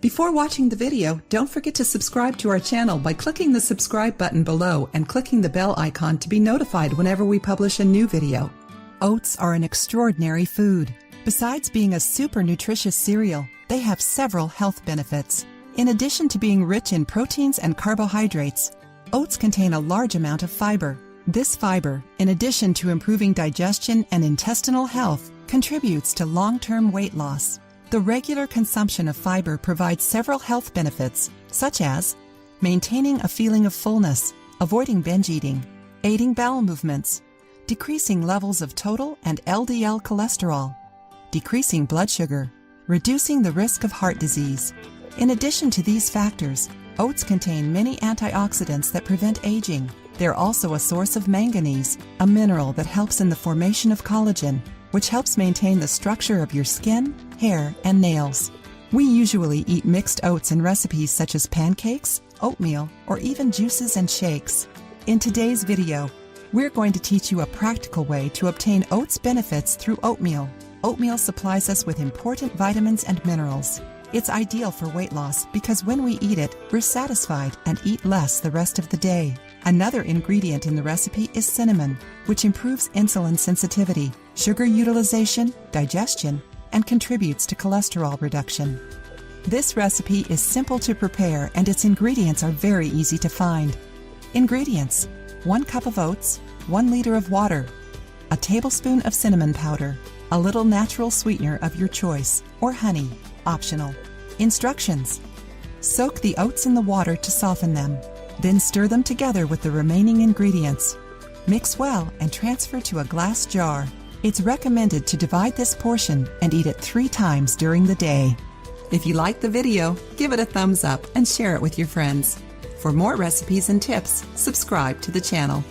Before watching the video, don't forget to subscribe to our channel by clicking the subscribe button below and clicking the bell icon to be notified whenever we publish a new video. Oats are an extraordinary food. Besides being a super nutritious cereal, they have several health benefits. In addition to being rich in proteins and carbohydrates, oats contain a large amount of fiber. This fiber, in addition to improving digestion and intestinal health, contributes to long-term weight loss. The regular consumption of fiber provides several health benefits, such as maintaining a feeling of fullness, avoiding binge eating, aiding bowel movements, decreasing levels of total and LDL cholesterol, decreasing blood sugar, reducing the risk of heart disease. In addition to these factors, oats contain many antioxidants that prevent aging. They're also a source of manganese, a mineral that helps in the formation of collagen, which helps maintain the structure of your skin, hair, and nails. We usually eat mixed oats in recipes such as pancakes, oatmeal, or even juices and shakes. In today's video, we're going to teach you a practical way to obtain oats benefits through oatmeal. Oatmeal supplies us with important vitamins and minerals. It's ideal for weight loss because when we eat it, we're satisfied and eat less the rest of the day. Another ingredient in the recipe is cinnamon, which improves insulin sensitivity, sugar utilization, digestion, and contributes to cholesterol reduction. This recipe is simple to prepare and its ingredients are very easy to find. Ingredients: 1 cup of oats, 1 liter of water, a tablespoon of cinnamon powder, a little natural sweetener of your choice, or honey, optional. Instructions: soak the oats in the water to soften them. Then stir them together with the remaining ingredients. Mix well and transfer to a glass jar. It's recommended to divide this portion and eat it 3 times during the day. If you like the video, give it a thumbs up and share it with your friends. For more recipes and tips, subscribe to the channel.